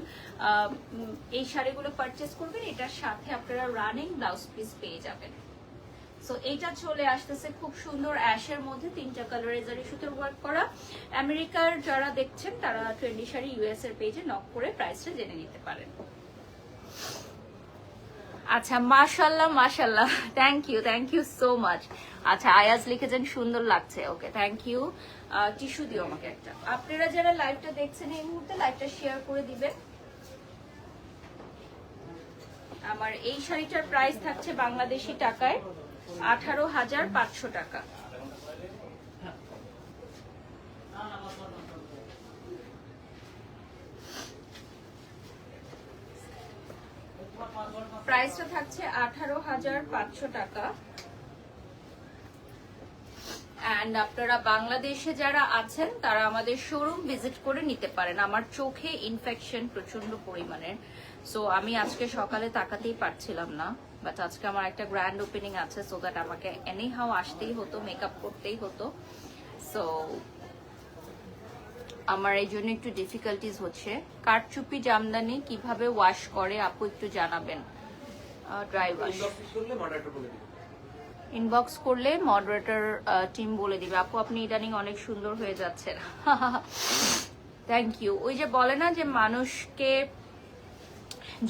এই শাড়িগুলো পারচেজ করবেন এটার সাথে আপনারা রানিং ব্লাউজ পিস পেয়ে যাবেন। সো এইটা চলে আসতেছে খুব সুন্দর অ্যাশের মধ্যে, 3টা কালারে জারি সুতোর ওয়ার্ক করা। আমেরিকার যারা দেখছেন তারা ট্রেন্ডি শাড়ি ইউএস এর পেজে নক করে প্রাইসটা জেনে নিতে পারেন। আচ্ছা, মাশাআল্লাহ মাশাআল্লাহ, থ্যাংক ইউ সো মাচ। আচ্ছা, আয়াজ লিখেছেন সুন্দর লাগছে, ওকে থ্যাংক ইউ। টিস্যু দিও আমাকে একটা। আপনারা যারা লাইভটা দেখছেন এই মুহূর্তে লাইভটা শেয়ার করে দিবেন। আমার এই শাড়িটার প্রাইস থাকছে বাংলাদেশি টাকায় 18,500 টাকা। প্রাইসটা থাকছে 18,500 টাকা। অ্যান্ড আপনারা বাংলাদেশে যারা আছেন তারা আমাদের শোরুম ভিজিট করে নিতে পারেন। আমার চোখে ইনফেকশন প্রচন্ড পরিমাণের, সো আমি আজকে সকালে তাকাতেই পারছিলাম না, বাট আজকে আমার একটা গ্র্যান্ড ওপেনিং আছে, সো দ্যাট আমাকে এনিহাউ আসতেই হতো, মেকআপ করতেই হতো। সো আমার এই জন্য একটু ডিফিকাল্টিজ হচ্ছে। কারচুপি জামদানি কিভাবে ওয়াশ করে আপু একটু জানাবেন। ড্রাই ওয়াশ ইনবক্স করলে মডারেটর টিম বলে দিবে। আপু আপনি ইদানিং অনেক সুন্দর হয়ে যাচ্ছেন। Thank you. ওই যে বলে না যে মানুষকে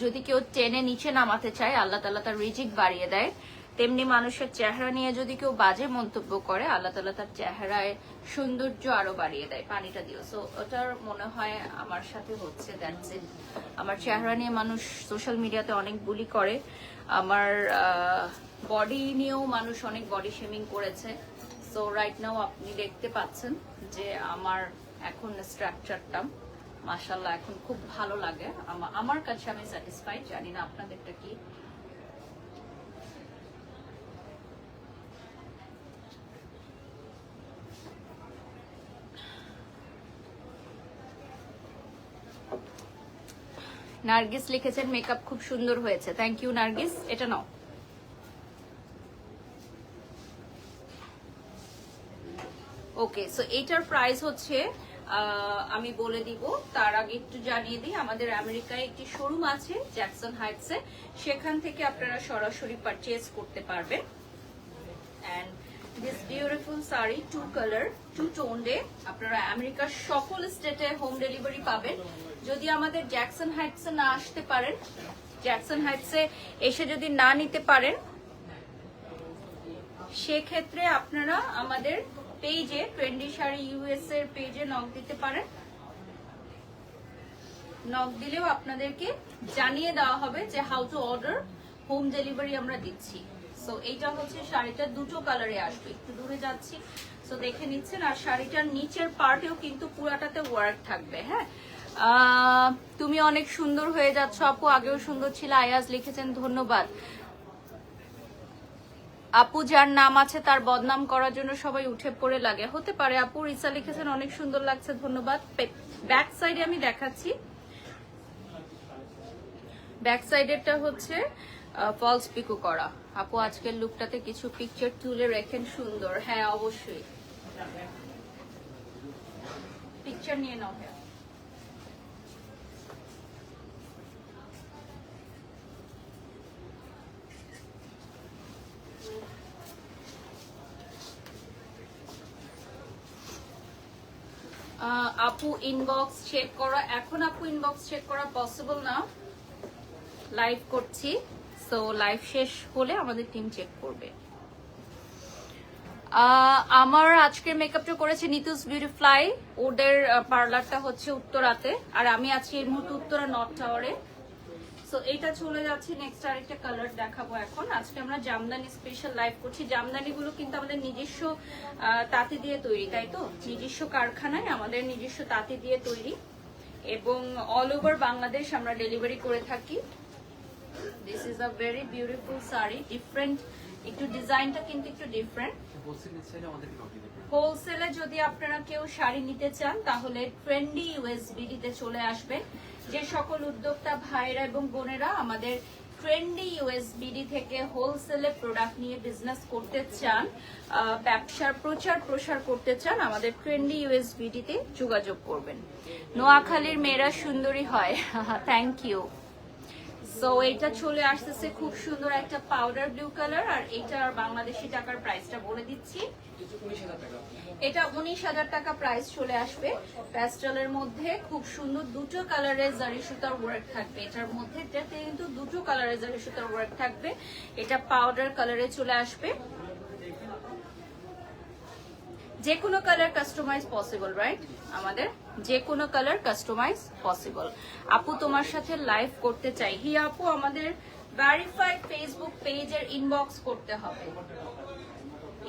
যদি কেউ টেনে নিচে নামাতে চায় আল্লাহ তাআলা তার রিজিক বাড়িয়ে দেয়, তেমনি মানুষের চেহারা নিয়ে যদি কেউ বাজে মন্তব্য করে আল্লাহ তাআলা তার চেহারায় সৌন্দর্য আরো বাড়িয়ে দেয়। পানিটা দিও। সো ওটার মনে হয় আমার সাথে হচ্ছে। That's it. আমার চেহারা নিয়ে মানুষ সোশ্যাল মিডিয়াতে অনেক বুলি করে, আমার বডি নিয়েও মানুষ অনেক বডি শেমিং করেছে। সো রাইট নাও আপনি দেখতে পাচ্ছেন যে আমার এখন স্ট্রাকচারটা মাশাআল্লাহ এখন খুব ভালো লাগে। আমার কাছে আমি স্যাটিসফাইড, জানি না আপনাদেরটা কি। নার্গিস লিখেছেন মেকআপ খুব সুন্দর হয়েছে। Thank you Nargis. এটা নাও। ওকে, সো এইটার প্রাইস হচ্ছে আমি বলে দিব, তার আগে একটু জানিয়ে দিই আমাদের আমেরিকায় একটি শোরুম আছে জ্যাকসন হাইটসে, সেখান থেকে আপনারা সরাসরি পারচেজ করতে পারবেন। And this beautiful sari 2 colour 2 টোনে আপনারা আমেরিকার সকল স্টেটে হোম ডেলিভারি পাবেন। যদি আমাদের জ্যাকসন হাইটসে না আসতে পারেন, জ্যাকসন হাইটসে এসে যদি না নিতে পারেন, সেক্ষেত্রে আপনারা আমাদের পেজে ট্রেন্ডি শাড়ি ইউএস এর পেজে নক দিতে পারেন। নক দিলেও আপনাদেরকে জানিয়ে দেওয়া হবে যে how to order, home delivery আমরা দিচ্ছি। সো এইটা হচ্ছে শাড়িটা 2টো কালারে আসবে। একটু দূরে যাচ্ছি, সো দেখে নিচ্ছেন। আর শাড়িটার নিচের পার্টেও কিন্তু পুরাটাতে ওয়ার্ক থাকবে। হ্যাঁ, তুমি অনেক সুন্দর হয়ে যাচ্ছ আপু, আগেও সুন্দর ছিল। আয়াজ লিখেছেন ধন্যবাদ। আপু যার নাম আছে তার বদনাম করার জন্য সবাই উঠে পড়ে লাগে, হতে পারে আপু। রিসা লিখেছেন অনেক সুন্দর লাগছে, ধন্যবাদ। ব্যাক সাইডে আমি দেখাচ্ছি, ব্যাক সাইডেরটা হচ্ছে ফলস পিকো করা। আপু আজকের লুকটাতে কিছু পিকচার তুলে রেখেন, সুন্দর। হ্যাঁ অবশ্যই, পিকচার নিয়ে নাও। হ্যাঁ, আপু ইনবক্স চেক করা, এখন আপু ইনবক্স চেক করা পসিবল না, লাইভ করছি। সো লাইভ শেষ হলে আমাদের টিম চেক করবে। আমার আজকের মেকআপটা করেছে নিতুস বিউটিফ্লাই, ওদের পার্লারটা হচ্ছে উত্তরাতে, আর আমি আছি এই মুহূর্তে উত্তরা নর্থ টাওয়ারে। সো এইটা চলে যাচ্ছে নেক্সট আরেকটা কালার দেখাবো এখন। আজকে আমরা জামদানি স্পেশাল লাইভ করছি। জামদানিগুলো কিন্তু আমাদের নিজস্ব তাঁতি দিয়ে তৈরি, তাই তো? নিজস্ব কারখানায় আমাদের নিজস্ব তাঁতি দিয়ে তৈরি, এবং অল ওভার বাংলাদেশ আমরা ডেলিভারি করে থাকি। This is a very beautiful sari, different একটু ডিজাইনটা কিন্তু একটু ডিফারেন্ট। হোলসেলে যদি আপনারা কেউ শাড়ি নিতে চান তাহলে ট্রেন্ডি ইউএসবিডিতে চলে আসবেন। যে সকল উদ্যোক্তা ভাইরা এবং বোনেরা আমাদের ট্রেন্ডি ইউএসবিডি থেকে হোলসেলে প্রোডাক্ট নিয়ে বিজনেস করতে চান, ব্যবসার প্রচার প্রসার করতে চান, আমাদের ট্রেন্ডি ইউএসবিডিতে যোগাযোগ করবেন। নোয়াখালীর মেয়েরা সুন্দরী হয়, থ্যাংক ইউ। সো এটা চলে আসতেছে খুব সুন্দর একটা পাউডার ব্লু কালার, আর এটার বাংলাদেশি টাকার প্রাইসটা বলে দিচ্ছি। এটা 19,000 টাকা প্রাইস চলে আসবে। প্যাস্টেলের মধ্যে খুব সুন্দর 2টো কালারের জারি সুতার ওয়ার্ক থাকবে। এটার মধ্যে এটাতে কিন্তু 2টো কালারের জারি সুতার ওয়ার্ক থাকবে। এটা পাউডার কালারে চলে আসবে। যে কোনো কালার কাস্টমাইজ পসিবল, রাইট? আমাদের যে কোনো কালার কাস্টমাইজ পসিবল। আপু তোমার সাথে লাইভ করতে চাই। হি আপু, আমাদের ভেরিফাইড ফেসবুক পেজের ইনবক্স করতে হবে।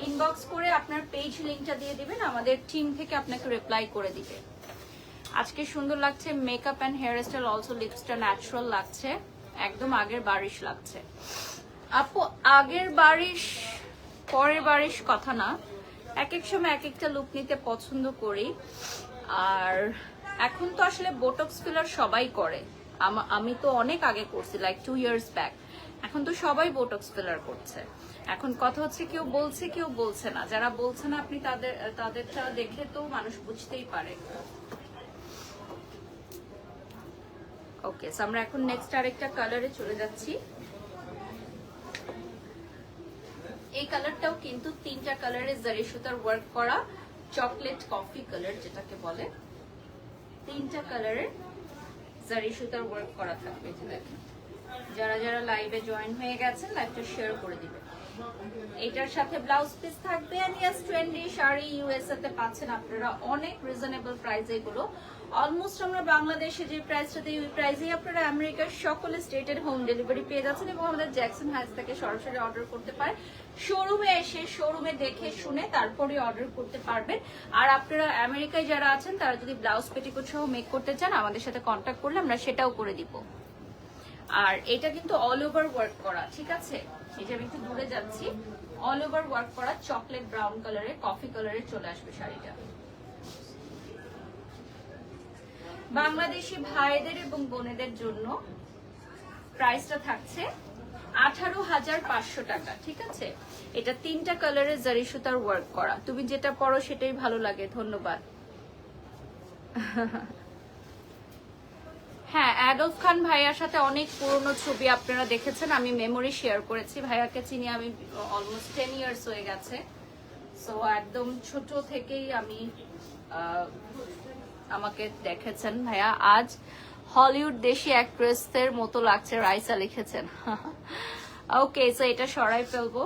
ইনবক্স করে আপনার পেজ লিংকটা দিয়ে দিবেন, আমাদের টিম থেকে আপনাকে রিপ্লাই করে দিবে। আজকে সুন্দর লাগছে makeup and hair style, also লিপসটা ন্যাচারাল লাগছে, একদম আগের বারিশ লাগছে। আপু আগের বারিশ পরের বারিশ কথা না, এক এক সময় এক একটা লুক নিতে পছন্দ করি। আর এখন তো আসলে বোটক্স ফিলার সবাই করে, আমি তো অনেক আগে করছি, লাইক 2 ইয়ার্স ব্যাক। এখন তো সবাই বোটক্স ফিলার করছে। এখন কথা হচ্ছে কেউ বলছে কেউ বলছে না, যারা বলছে না আপনি তাদেরটা দেখে তো মানুষ বুঝতেই পারে। ওকে, সো আমরা এখন নেক্সট আরেকটা কালারে চলে যাচ্ছি। এই কালারটাও কিন্তু 3টা কালারে জারি সুতার ওয়ার্ক করা, চকলেট কফি কালার যেটাকে বলে। 3টা কালারে জারি সুতার ওয়ার্ক করা থাকবে। যে দেখেন, যারা যারা লাইভে জয়েন হয়ে গেছেন লাইভটা শেয়ার করে দিবেন। এটার সাথে ব্লাউজ পিস থাকবে। And yes, trendy sari USA তে পাচ্ছেন আপনারা অনেক রিজনেবল প্রাইসে। এগুলো অলমোস্ট আমরা বাংলাদেশে যে প্রাইসটা দিই ওই প্রাইসেই আপনারা আমেরিকার সকল স্টেটের হোম ডেলিভারি পেয়ে যাচ্ছেন এবং আমাদের জ্যাকসন হাইটস থেকে সরাসরি অর্ডার করতে পারেন। শোরুমে এসে শোরুমে দেখে শুনে তারপরে অর্ডার করতে পারবেন। আর আপনারা আমেরিকায় যারা আছেন তারা যদি ব্লাউজ পেটিকোট সহ মেক করতে চান আমাদের সাথে কন্ট্যাক্ট করলে আমরা সেটাও করে দিব। আর এটা কিন্তু অল ওভার ওয়ার্ক করা, ঠিক আছে? এটা আমি একটু দূরে যাচ্ছি। অল ওভার ওয়ার্ক করা চকলেট ব্রাউন কালারে, কফি কালারে চলে আসবে শাড়িটা। বাংলাদেশি ভাইদের এবং বোনেদের জন্য প্রাইসটা থাকছে 18,500 টাকা, ঠিক আছে? এটা 3টা কালারে জারি সুতার ওয়ার্ক করা। তুমি যেটা পরো সেটাই ভালো লাগে। ধন্যবাদ। হ্যাঁ, অ্যাডলফ খান ভাইয়ার সাথে অনেক পুরনো ছবি আপনারা দেখেছেন, আমি মেমোরি শেয়ার করেছি। ভাইয়াকে চিনি আমি অলমোস্ট 10 ইয়ার্স হয়ে গেছে। সো একদম ছোট থেকেই আমি আমাকে দেখেছেন ভাইয়া। আজ হলিউড দেশি অ্যাক্ট্রেসদের মতো লাগছে, রাইসা লিখেছেন। ওকে, সো এটা সরাই ফেলবো।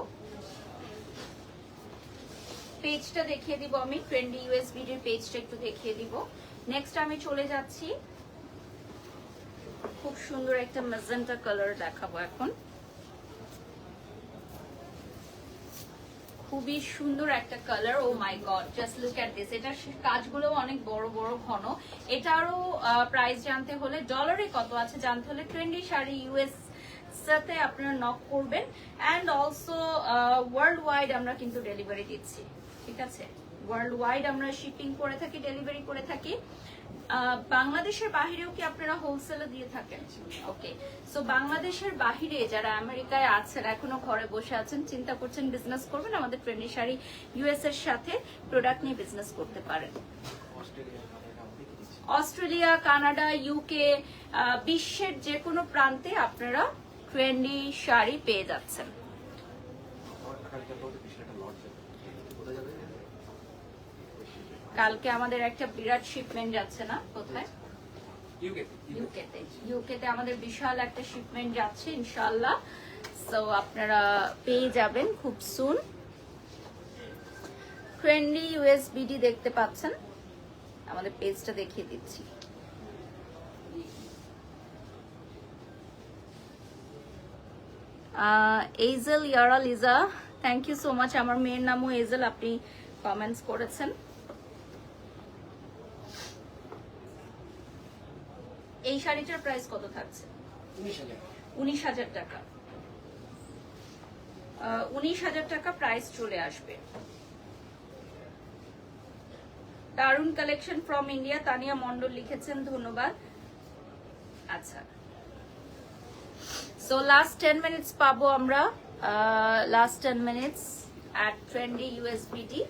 পেজটা দেখিয়ে দিব আমি, ট্রেন্ডি ইউএসবিডির পেজটা একটু দেখিয়ে দিব। নেক্সট আমি চলে যাচ্ছি, খুব সুন্দর একটা ম্যাজেন্টা কালার দেখাবো এখন। খুবই সুন্দর একটা colour. Oh my god, just look at this. এটার কাজগুলো অনেক বড় বড় ঘন। এটারও প্রাইস জানতে হলে, ডলারে কত আছে জানতে হলে ট্রেন্ডি শাড়ি ইউএস সাথে আপনারা নক করবেন। অ্যান্ড অলসো ওয়ার্ল্ড ওয়াইড আমরা কিন্তু ডেলিভারি দিচ্ছি, ঠিক আছে? ওয়ার্ল্ড ওয়াইড আমরা শিপিং করে থাকি, ডেলিভারি করে থাকি। বাংলাদেশের বাহিরেও কি আপনারা হোলসেলে দিয়ে থাকেন? ওকে, সো বাংলাদেশের বাহিরে যারা আমেরিকায় আছেন, এখনো ঘরে বসে আছেন, চিন্তা করছেন বিজনেস করবেন, আমাদের ট্রেন্ডি শাড়ি ইউএস এর সাথে প্রোডাক্ট নিয়ে বিজনেস করতে পারেন। অস্ট্রেলিয়া, কানাডা, ইউকে, বিশ্বের যে কোনো প্রান্তে আপনারা ট্রেন্ডি শাড়ি পেয়ে যাচ্ছেন। কালকে আমাদের একটা বিরাট শিপমেন্ট যাচ্ছে না? কোথায়? ইউকেতে আমাদের বিশাল একটা শিপমেন্ট যাচ্ছে ইনশাআল্লাহ। সো আপনারা পেয়ে যাবেন খুব সুন। ট্রেন্ডি ইউএসবিডি দেখতে পাচ্ছেন, আমাদের পেজটা দেখিয়ে দিচ্ছি। Aizel Yara Liza, thank you so much. আমার মেয়ের নামও এইজেল, আপনি কমেন্টস করেছেন। এই শাড়িটার প্রাইস কত থাকছে? 19,000 টাকা। 19,000 টাকা প্রাইস চলে আসবে। দারুন collection from India, Tania Mondal লিখেছেন, ধন্যবাদ। আচ্ছা, সো লাস্ট 10 মিনিটস পাবো আমরা, লাস্ট 10 মিনিটস অ্যাট ট্রেন্ডি ইউএসবিডি।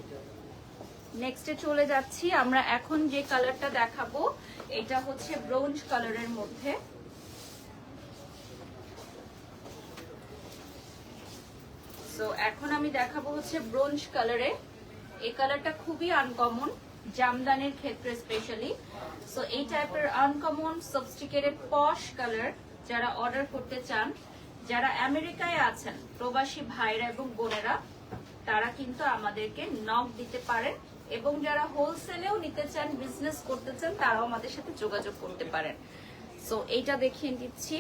নেক্সটে চলে যাচ্ছি আমরা। এখন যে কালারটা দেখাবো এটা হচ্ছে ব্রোঞ্জ কালারের মধ্যে। সো এখন আমি দেখাবো হচ্ছে ব্রোঞ্জ কালারে। এই কালারটা খুবই আনকমন জামদানির ক্ষেত্রে স্পেশালি। সো এই টাইপের আনকমন সফিস্টিকেটেড পশ কালার যারা অর্ডার করতে চান, যারা আমেরিকায় আছেন প্রবাসী ভাইরা এবং বোনেরা, তারা কিন্তু আমাদেরকে নক দিতে পারেন। এবং যারা হোলসেলেও নিতে চান, বিজনেস করতে চান, তারাও আমাদের সাথে যোগাযোগ করতে পারেন। সো এইটা দেখিয়ে দিচ্ছি,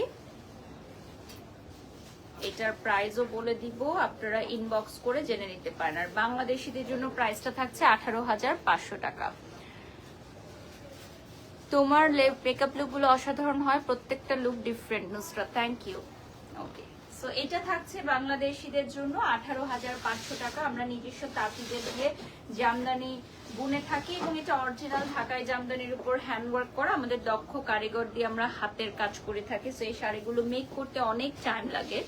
এটার প্রাইসও বলে দিব, আপনারা ইনবক্স করে জেনে নিতে পারেন। আর বাংলাদেশিদের জন্য প্রাইসটা থাকছে 18,500 টাকা। তোমার মেকআপ লুক গুলো অসাধারণ হয়, প্রত্যেকটা look different. Nusrat, thank you. Okay, so এটা থাকছে বাংলাদেশিদের জন্য 18,500 টাকা। আমরা নিজস্ব তাঁতিদের দিয়ে জামদানি বুনে থাকি এবং এটা অরিজিনাল ঢাকাই জামদানির উপর হ্যান্ডওয়ার্ক করা, আমাদের দক্ষ কারিগর দিয়ে আমরা হাতের কাজ করে থাকি। সো এই শাড়িগুলো মেক করতে অনেক টাইম লাগে,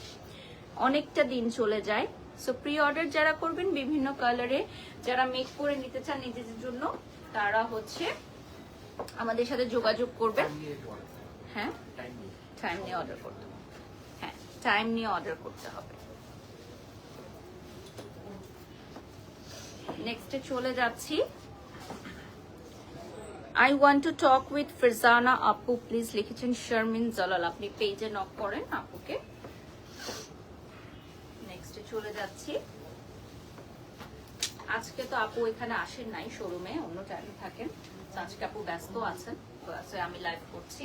অনেকটা দিন চলে যায়। সো প্রি অর্ডার যারা করবেন বিভিন্ন কালারে, যারা মেক করে নিতে চান নিজেদের জন্য, তারা হচ্ছে আমাদের সাথে যোগাযোগ করবেন। হ্যাঁ টাইম নিয়ে। টাইম নিয়ে অর্ডার করতে হবে। হ্যাঁ টাইম নিয়ে অর্ডার করতে হবে। নেক্সটে চলে যাচ্ছি। I want to talk with Farzana আপু প্লিজ লিখেছেন শারমিন জালাল, আপনি পেজে নক করেন আপুকে। নেক্সটে চলে যাচ্ছি। আজকে তো আপু এখানে আসেন নাই, শোরুমে অন্য টাইমে থাকেন, তো আজকে আপু ব্যস্ত আছেন, তো আজকে আমি লাইভ করছি।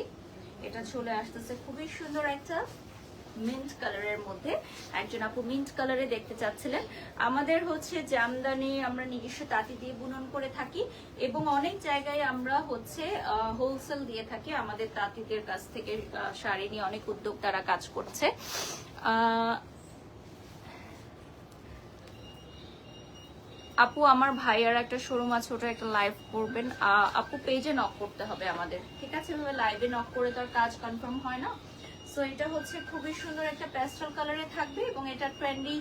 এটা চলে আসতেছে খুবই সুন্দর একটা মিন্ট কালারের মধ্যে। একজন আপু মিন্ট কালারে দেখতে চাচ্ছিলেন। আমাদের হচ্ছে জামদানি আমরা নিজস্ব তাঁতি দিয়ে বুনন করে থাকি এবং অনেক জায়গায় আমরা হচ্ছে হোলসেল দিয়ে থাকি। আমাদের তাঁতিদের কাছ থেকে শাড়ি নিয়ে অনেক উদ্যোক্তারা কাজ করছে। আপু আমার ভাইয়ার একটা শোরুম আছে, ওটা একটা লাইভ করবেন। আপু পেজে নক করতে হবে আমাদের, ঠিক আছে? লাইভে নক করে তার কাজ কনফার্ম হয় না। সো এটা হচ্ছে খুবই সুন্দর একটা প্যাস্টেল কালারে থাকবে এবং এটা ট্রেন্ডি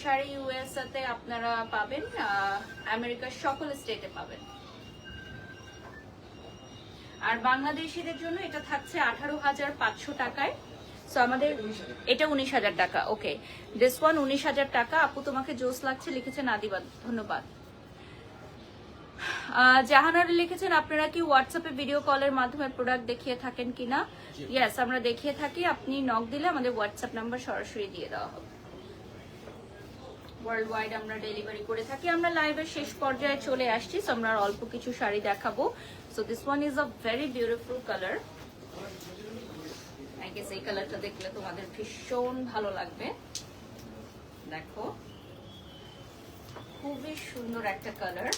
শাড়ি ইউএসএতে আপনারা পাবেন, আমেরিকার সকল স্টেটে পাবেন। আর বাংলাদেশিদের জন্য এটা থাকছে 18,500 টাকায়। সো আমাদের এটা 19,000 টাকা। ওকে, দিস ওয়ান 19,000 টাকা। আপু তোমাকে জোস লাগছে লিখেছেন আদিবাদ, ধন্যবাদ। জাহানারা লিখেছেন আপনারা কি হোয়াটসঅ্যাপে ভিডিও কলের মাধ্যমে প্রোডাক্ট দেখিয়ে থাকেন কিনা? ইয়েস, আমরা দেখিয়ে থাকি। আপনি নক দিলে আমাদের হোয়াটসঅ্যাপ নাম্বার সরাসরি দিয়ে দেওয়া হবে। ওয়ার্ল্ড ওয়াইড আমরা ডেলিভারি করে থাকি। আমরা লাইভের শেষ পর্যায়ে চলে আসছি, সো আমরা অল্প কিছু শাড়ি দেখাবো। So this one is a very beautiful colour. I guess এই কালারটা দেখলে তোমাদের ভীষণ ভালো লাগবে। দেখো খুবই সুন্দর একটা কালার,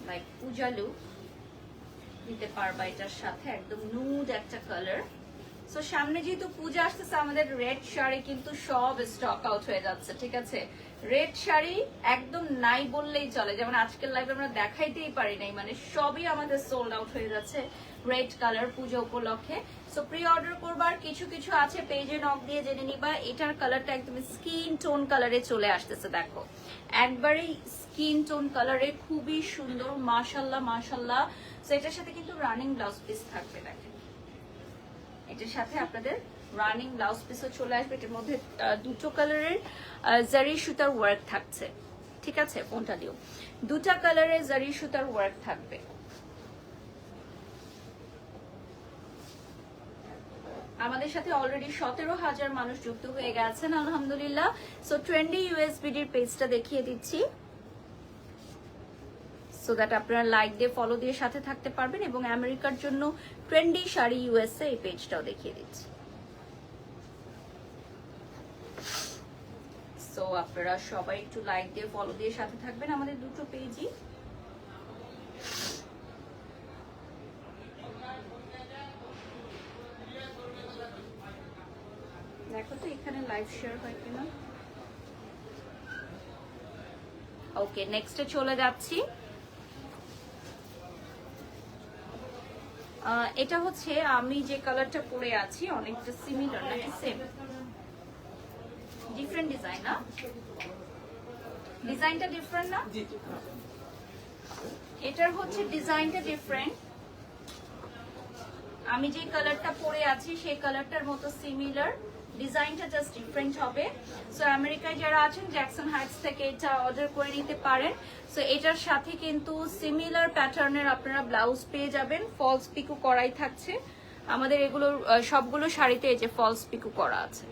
লাইক পূজা লুক দিতে পারবা এটার সাথে, একদম নুড একটা কালার। সো সামনে যেহেতু পূজা আসতেছে, আমাদের রেড শাড়ি কিন্তু সব স্টক আউট হয়ে যাচ্ছে, ঠিক আছে? রেড শাড়ি একদম নাই বললেই চলে, যেমন আজকের লাইভে আমরা দেখাইতেই পারি নাই, মানে সবই আমাদের সোল্ড আউট হয়ে যাচ্ছে রেড কালার পূজা উপলক্ষে। সো প্রি অর্ডার করবার কিছু কিছু আছে, পেজে নক দিয়ে জেনে নিবা। এটার কালারটা একদম স্কিন টোন কালারে চলে আসতেছে, দেখো একবারেই স্কিন টোন কালারে, খুবই সুন্দর, মাশাল্লাহ মাশাল্লাহ। সো এটার সাথে কিন্তু রানিং ব্লাউজ পিস থাকবে, দেখেন এটার সাথে আপনাদের রানিং ব্লাউজ পিসও চলে আসবে। এটার মধ্যে দুটো কালারের জারি সুতার ওয়ার্ক থাকছে, ঠিক আছে? কোনটা দিও, দুটা কালারের জারি সুতার ওয়ার্ক থাকবে। আমাদের সাথে অলরেডি 17,000 মানুষ যুক্ত হয়ে গেছেন, আলহামদুলিল্লাহ। সো ট্রেন্ডি ইউএসবিডির পেজটা দেখিয়ে দিচ্ছি, সো দ্যাট আপনারা লাইক দিয়ে ফলো দিয়ে সাথে থাকতে পারবেন। এবং আমেরিকার জন্য ট্রেন্ডি শাড়ি ইউএসএ এই পেজটাও দেখিয়ে দিচ্ছি। সো আপনারা সবাই একটু লাইক দিয়ে ফলো দিয়ে সাথে থাকবেন আমাদের দুটো পেজই। দেখো তো এখানে লাইভ শেয়ার হয় কিনা। ওকে, নেক্সটে চলে যাচ্ছি। এটা হচ্ছে আমি যে কালারটা পরে আছি অনেকটা সিমিলার, নাকি সেম? ডিফারেন্ট ডিজাইন না? ডিজাইনটা ডিফারেন্ট না? এটার হচ্ছে ডিজাইনটা ডিফারেন্ট। আমি যে কালারটা পরে আছি সেই কালারটার মতো সিমিলার, ডিজাইনটা জাস্ট ডিফারেন্ট হবে। সো আমেরিকায় যারা আছেন জ্যাকসন হাইটস থেকে এটা অর্ডার করে নিতে পারেন। সো এটার সাথে কিন্তু সিমিলার প্যাটার্নের আপনারা ব্লাউজ পেয়ে যাবেন, ফলস পিকো করাই থাকছে। আমাদের এগুলো সবগুলো শাড়িতে এই যে ফলস পিকো করা আছে।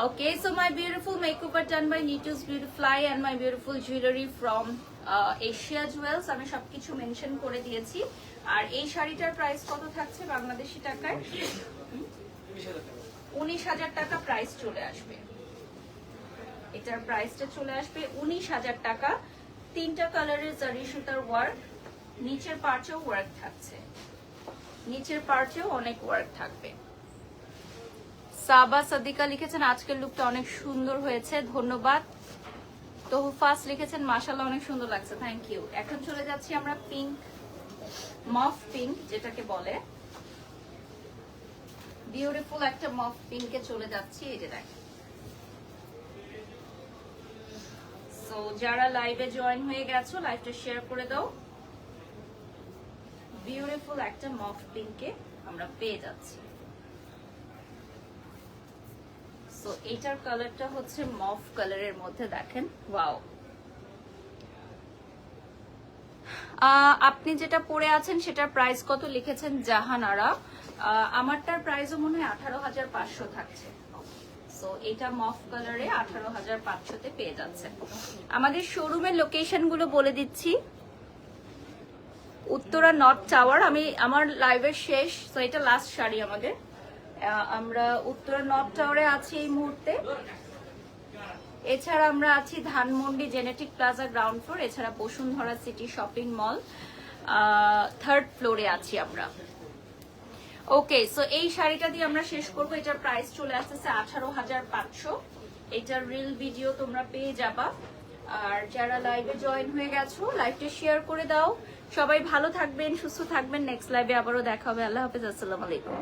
Okay, so my beautiful makeover done by Nitu's Beautifly and my beautiful jewelry from Asia Jewels. আমি সবকিছু মেনশন করে দিয়েছি। আর এই শাড়িটার প্রাইস কত থাকছে বাংলাদেশি টাকায়? 19,000 টাকা প্রাইস চলে আসবে। এটার প্রাইসটা চলে আসবে 19,000 টাকা। তিনটা কালারের জারি সুতার ওয়ার্ক, নিচের পার্টেও ওয়ার্ক থাকছে, নিচের পার্টেও অনেক ওয়ার্ক থাকবে। সাবা সাদিকা লিখেছেন আজকের লুকটা অনেক সুন্দর হয়েছে, ধন্যবাদ। তোহফাস লিখেছেন মাশাআল্লাহ অনেক সুন্দর লাগছে, থ্যাংক ইউ। এখন চলে যাচ্ছি আমরা পিঙ্ক, মফ পিঙ্ক যেটাকে বলে, বিউটিফুল একটা মফ পিঙ্কে চলে যাচ্ছি। এই যে দেখেন, সো যারা লাইভে জয়েন হয়ে গেছো লাইভটা শেয়ার করে দাও। বিউটিফুল একটা মফ পিঙ্কে আমরা পেয়ে যাচ্ছি। সো এটার কালারটা হচ্ছে মফ কালারের মধ্যে, দেখেন ওয়াও। আপনি যেটা পরে আছেন সেটার প্রাইস কত লিখেছেন জাহানারা? আমারটার প্রাইসও মনে হয় 18,500 থাকছে। সো এটা মফ কালারে 18,500-তে পেয়ে যাচ্ছে। আমাদের শোরুমের লোকেশন গুলো বলে দিচ্ছি। উত্তরা নর্থ টাওয়ার, আমার লাইভের শেষ, তো এটা লাস্ট শাড়ি আমাদের। আমরা উত্তরা নর্থ টাওয়ারে আছি এই মুহূর্তে। এছাড়া আমরা আছি Dhanmondi genetic plaza ground floor, এছাড়া বসুন্ধরা সিটি শপিং মল 3rd ফ্লোরে আছি আমরা। ওকে, সো এই শাড়িটা দিয়ে আমরা শেষ করবো। এটার প্রাইস চলে আসতেছে 18,500। এটার রিল ভিডিও তোমরা পেয়ে যাবা। আর যারা লাইভে জয়েন হয়ে গেছো, লাইভটা শেয়ার করে দাও। সবাই ভালো থাকবেন, সুস্থ থাকবেন। নেক্সট লাইভে আবারও দেখা হবে। আল্লাহ হাফেজ, আসসালামু আলাইকুম।